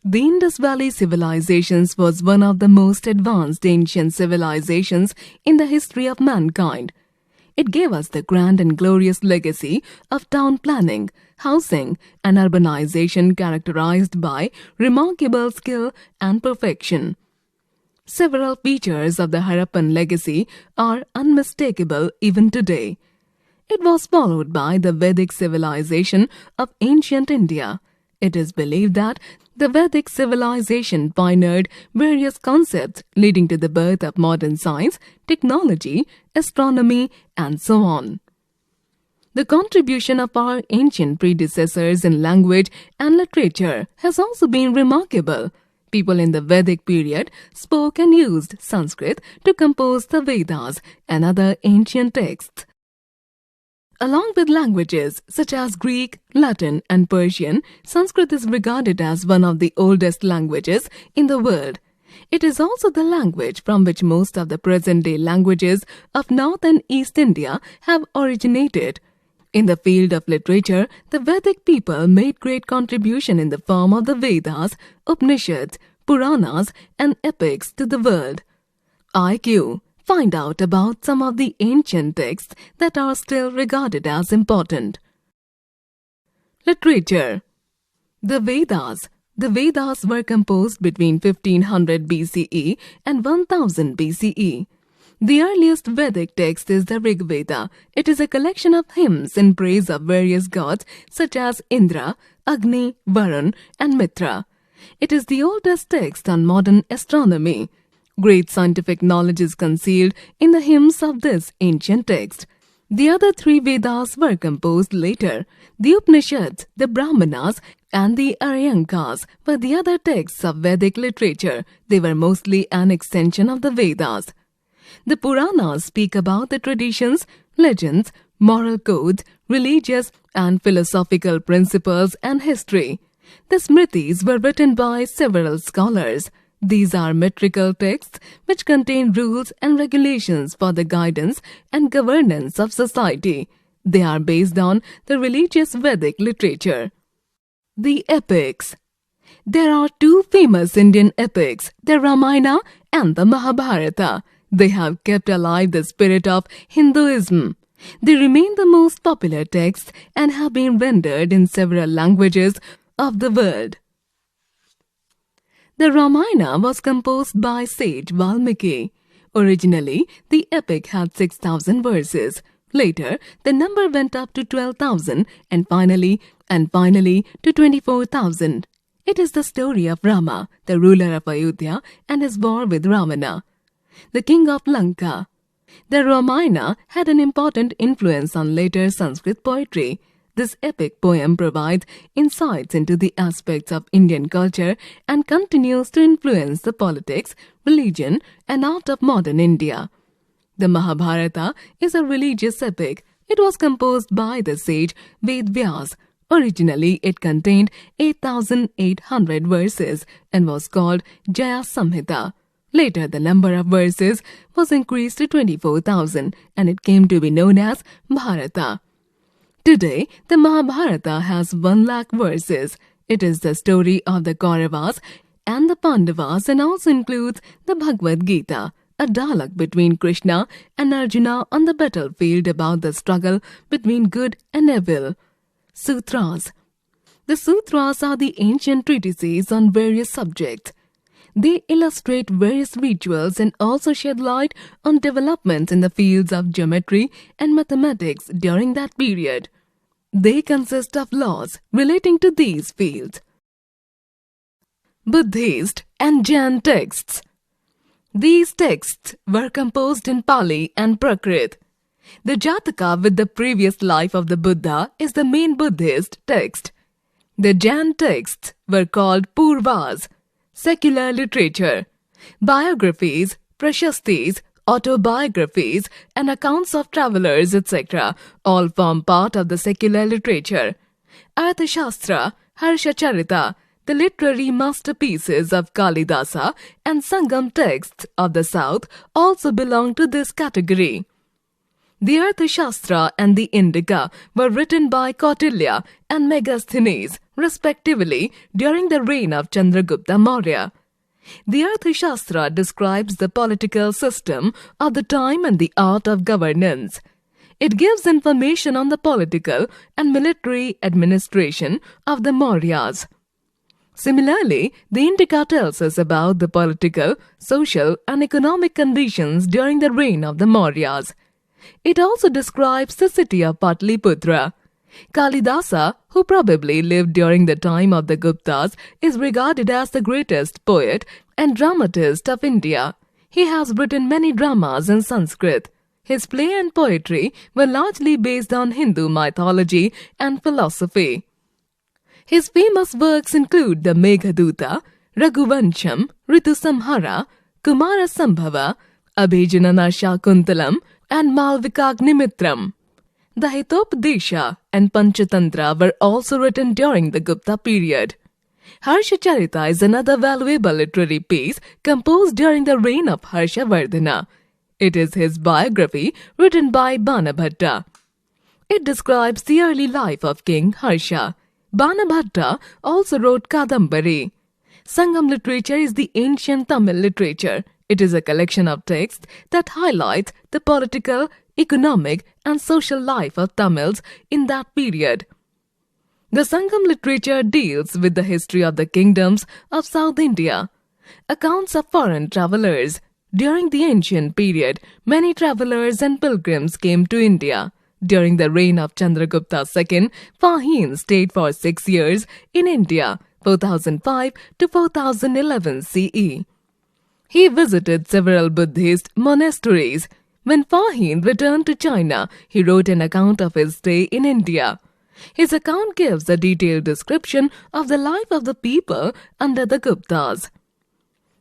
The Indus Valley civilizations was one of the most advanced ancient civilizations in the history of mankind. It gave us the grand and glorious legacy of town planning, housing, and urbanization characterized by remarkable skill and perfection. Several features of the Harappan legacy are unmistakable even today. It was followed by the Vedic civilization of ancient India. It is believed that the Vedic civilization pioneered various concepts leading to the birth of modern science, technology, astronomy, and so on. The contribution of our ancient predecessors in language and literature has also been remarkable. People in the Vedic period spoke and used Sanskrit to compose the Vedas and other ancient texts. Along with languages such as Greek, Latin, and Persian, Sanskrit is regarded as one of the oldest languages in the world. It is also the language from which most of the present-day languages of North and East India have originated. In the field of literature, the Vedic people made great contribution in the form of the Vedas, Upanishads, Puranas, and epics to the world. IQ. Find out about some of the ancient texts that are still regarded as important. Literature. The Vedas. The Vedas were composed between 1500 BCE and 1000 BCE. The earliest Vedic text is the Rig Veda. It is a collection of hymns in praise of various gods such as Indra, Agni, Varun, and Mitra. It is the oldest text on modern astronomy. Great scientific knowledge is concealed in the hymns of this ancient text. The other three Vedas were composed later. The Upanishads, the Brahmanas, and the Aryankas were the other texts of Vedic literature. They were mostly an extension of the Vedas. The Puranas speak about the traditions, legends, moral codes, religious and philosophical principles, and history. The Smritis were written by several scholars. These are metrical texts which contain rules and regulations for the guidance and governance of society. They are based on the religious Vedic literature. The epics. There are two famous Indian epics, the Ramayana and the Mahabharata. They have kept alive the spirit of Hinduism. They remain the most popular texts and have been rendered in several languages of the world. The Ramayana was composed by sage Valmiki. Originally, the epic had 6,000 verses. Later, the number went up to 12,000 and finally to 24,000. It is the story of Rama, the ruler of Ayodhya, and his war with Ravana, the king of Lanka. The Ramayana had an important influence on later Sanskrit poetry. This epic poem provides insights into the aspects of Indian culture and continues to influence the politics, religion, and art of modern India. The Mahabharata is a religious epic. It was composed by the sage Ved Vyas. Originally, it contained 8,800 verses and was called Jaya Samhita. Later, the number of verses was increased to 24,000 and it came to be known as Bharata. Today, the Mahabharata has 1,00,000 verses. It is the story of the Kauravas and the Pandavas and also includes the Bhagavad Gita, a dialogue between Krishna and Arjuna on the battlefield about the struggle between good and evil. Sutras. The sutras are the ancient treatises on various subjects. They illustrate various rituals and also shed light on developments in the fields of geometry and mathematics during that period. They consist of laws relating to these fields. Buddhist and Jain texts. These texts were composed in Pali and Prakrit. The Jataka with the previous life of the Buddha is the main Buddhist text. The Jain texts were called Purvas, secular literature. Biographies, prashastis, autobiographies, and accounts of travelers, etc. all form part of the secular literature. Arthashastra, Harshacharita, the literary masterpieces of Kalidasa, and Sangam texts of the south also belong to this category. The Arthashastra and the Indica were written by Kautilya and Megasthenes, respectively, during the reign of Chandragupta Maurya. The Arthashastra describes the political system of the time and the art of governance. It gives information on the political and military administration of the Mauryas. Similarly, the Indica tells us about the political, social, and economic conditions during the reign of the Mauryas. It also describes the city of Patliputra. Kalidasa, who probably lived during the time of the Guptas, is regarded as the greatest poet and dramatist of India. He has written many dramas in Sanskrit. His play and poetry were largely based on Hindu mythology and philosophy. His famous works include the Meghaduta, Raghuvansham, Ritusamhara, Kumarasambhava, Abhijanana Shakuntalam, and Malvikagnimitram. The Hitopadesha and Panchatantra were also written during the Gupta period. Harshacharita is another valuable literary piece composed during the reign of Harshavardhana. It is his biography written by Banabhatta. It describes the early life of King Harsha. Banabhatta also wrote Kadambari. Sangam literature is the ancient Tamil literature. It is a collection of texts that highlights the political, economic, and social life of Tamils in that period. The Sangam literature deals with the history of the kingdoms of South India. Accounts of foreign travelers. During the ancient period, many travelers and pilgrims came to India. During the reign of Chandragupta II, Fahim stayed for 6 years in India, 4005 to 4011 CE. He visited several Buddhist monasteries. When Fahim returned to China, he wrote an account of his stay in India. His account gives a detailed description of the life of the people under the Guptas.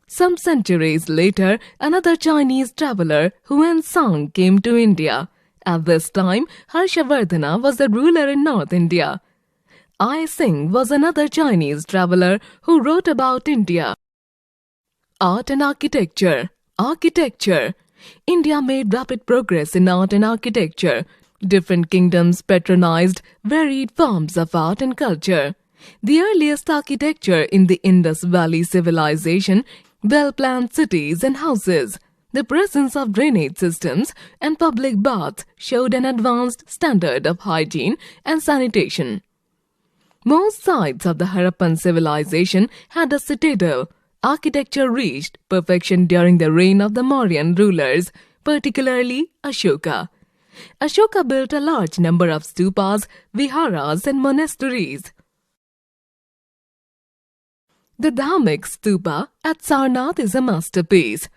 Some centuries later, another Chinese traveler, Huan Sang, came to India. At this time, Harshavardhana was the ruler in North India. I Singh was another Chinese traveler who wrote about India. Art and architecture. Architecture. India made rapid progress in art and architecture. Different kingdoms patronized varied forms of art and culture. The earliest architecture in the Indus Valley civilization, well-planned cities and houses. The presence of drainage systems and public baths showed an advanced standard of hygiene and sanitation. Most sites of the Harappan civilization had a citadel. Architecture reached perfection during the reign of the Mauryan rulers, particularly Ashoka. Ashoka built a large number of stupas, viharas, and monasteries. The Dhamik stupa at Sarnath is a masterpiece.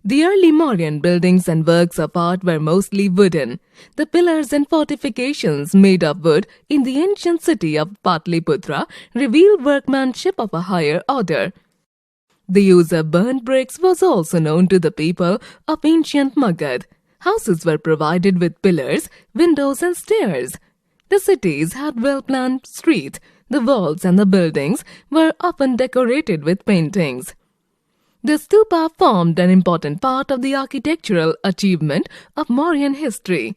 The early Mauryan buildings and works of art were mostly wooden. The pillars and fortifications made of wood in the ancient city of Patliputra reveal workmanship of a higher order. The use of burnt bricks was also known to the people of ancient Magad. Houses were provided with pillars, windows, and stairs. The cities had well-planned streets. The walls and the buildings were often decorated with paintings. The stupa formed an important part of the architectural achievement of Mauryan history.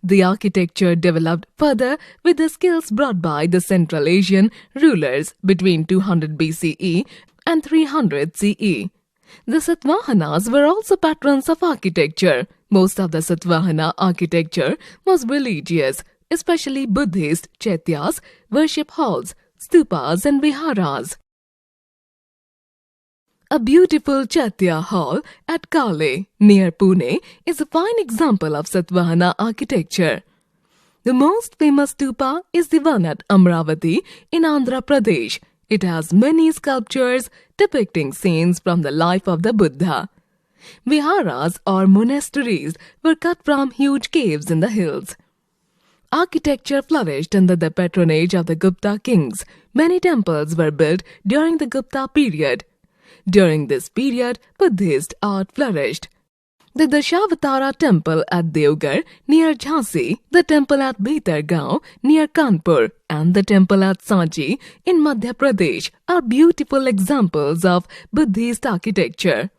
The architecture developed further with the skills brought by the Central Asian rulers between 200 BCE and 300 CE. The Satavahanas were also patrons of architecture. Most of the Satavahana architecture was religious, especially Buddhist chaityas, worship halls, stupas, and viharas. A beautiful Chaitya hall at Kale, near Pune, is a fine example of Satavahana architecture. The most famous stupa is the one at Amravati in Andhra Pradesh. It has many sculptures depicting scenes from the life of the Buddha. Viharas or monasteries were cut from huge caves in the hills. Architecture flourished under the patronage of the Gupta kings. Many temples were built during the Gupta period. During this period, Buddhist art flourished. The Dashavatara temple at Devgarh near Jhansi, the temple at Bhitargaon near Kanpur, and the temple at Sanchi in Madhya Pradesh are beautiful examples of Buddhist architecture.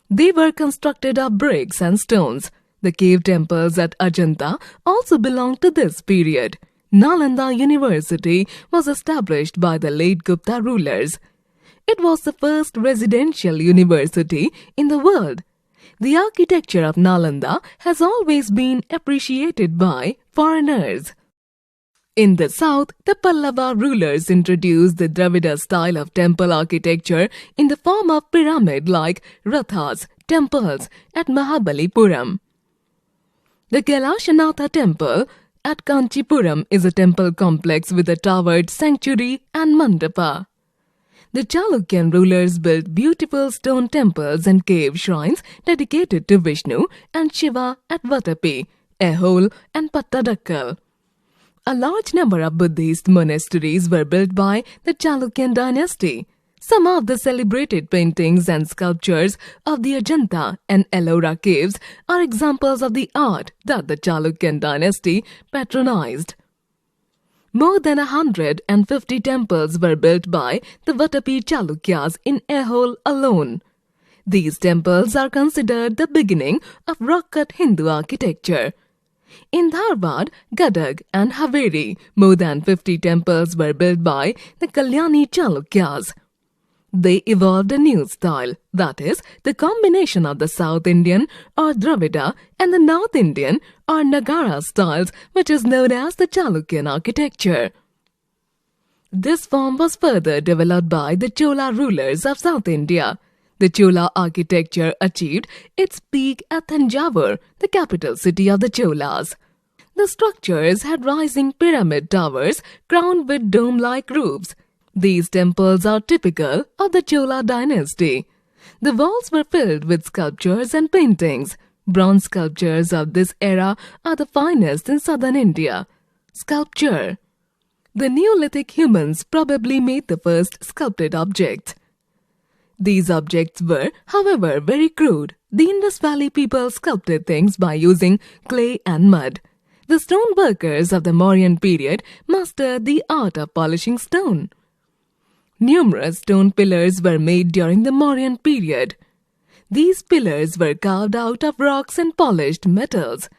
They were constructed of bricks and stones. The cave temples at Ajanta also belong to this period. Nalanda University was established by the late Gupta rulers. It was the first residential university in the world. The architecture of Nalanda has always been appreciated by foreigners. In the south, the Pallava rulers introduced the Dravida style of temple architecture in the form of pyramid-like rathas, temples at Mahabalipuram. The Kailashanatha temple at Kanchipuram is a temple complex with a towered sanctuary and mandapa. The Chalukyan rulers built beautiful stone temples and cave shrines dedicated to Vishnu and Shiva at Vatapi, Ehol and Pattadakkal. A large number of Buddhist monasteries were built by the Chalukyan dynasty. Some of the celebrated paintings and sculptures of the Ajanta and Ellora caves are examples of the art that the Chalukyan dynasty patronized. More than 150 temples were built by the Vatapi Chalukyas in Ehol alone. These temples are considered the beginning of rock-cut Hindu architecture. In Dharwad, Gadag and Haveri, more than 50 temples were built by the Kalyani Chalukyas. They evolved a new style, that is, the combination of the South Indian or Dravida and the North Indian or Nagara styles, which is known as the Chalukyan architecture. This form was further developed by the Chola rulers of South India. The Chola architecture achieved its peak at Thanjavur, the capital city of the Cholas. The structures had rising pyramid towers crowned with dome-like roofs. These temples are typical of the Chola dynasty. The walls were filled with sculptures and paintings. Bronze sculptures of this era are the finest in southern India. Sculpture. The Neolithic humans probably made the first sculpted objects. These objects were, however, very crude. The Indus Valley people sculpted things by using clay and mud. The stone workers of the Mauryan period mastered the art of polishing stone. Numerous stone pillars were made during the Mauryan period. These pillars were carved out of rocks and polished metals.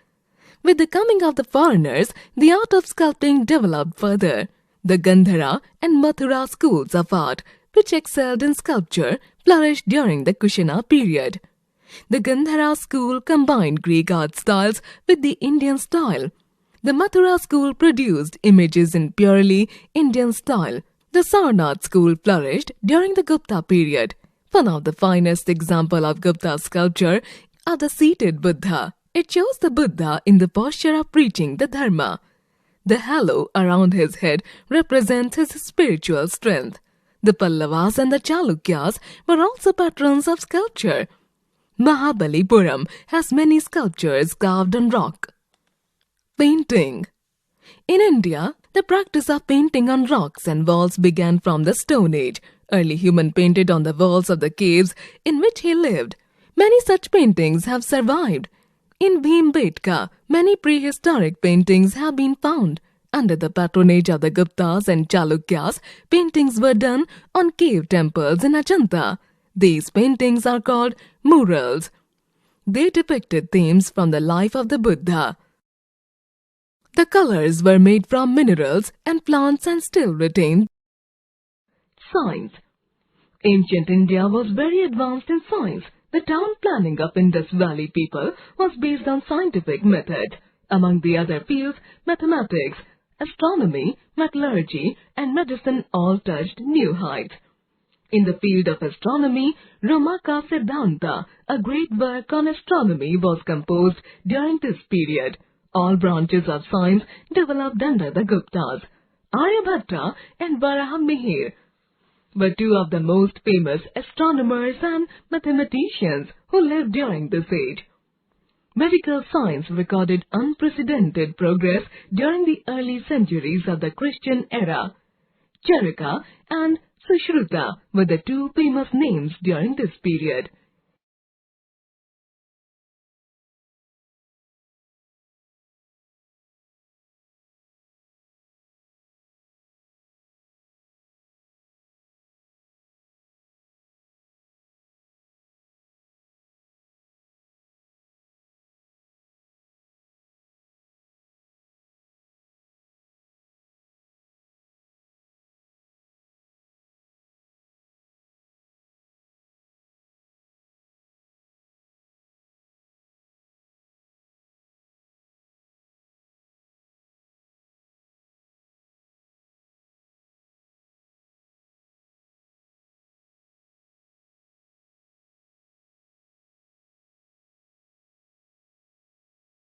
With the coming of the foreigners, the art of sculpting developed further. The Gandhara and Mathura schools of art, which excelled in sculpture, flourished during the Kushana period. The Gandhara school combined Greek art styles with the Indian style. The Mathura school produced images in purely Indian style. The Sarnath school flourished during the Gupta period. One of the finest examples of Gupta sculpture are the seated Buddha. It shows the Buddha in the posture of preaching the Dharma. The halo around his head represents his spiritual strength. The Pallavas and the Chalukyas were also patrons of sculpture. Mahabalipuram has many sculptures carved on rock. Painting. In India, the practice of painting on rocks and walls began from the Stone Age. Early humans painted on the walls of the caves in which he lived. Many such paintings have survived. In Bhimbetka, many prehistoric paintings have been found. Under the patronage of the Guptas and Chalukyas, paintings were done on cave temples in Ajanta. These paintings are called murals. They depicted themes from the life of the Buddha. The colors were made from minerals and plants and still retain. Science. Ancient India was very advanced in science. The town planning of Indus Valley people was based on scientific method. Among the other fields, mathematics, astronomy, metallurgy, and medicine all touched new heights. In the field of astronomy, Romaka Siddhanta, a great work on astronomy, was composed during this period. All branches of science developed under the Guptas. Aryabhatta and Varahamihir were two of the most famous astronomers and mathematicians who lived during this age. Medical science recorded unprecedented progress during the early centuries of the Christian era. Charaka and Sushruta were the two famous names during this period.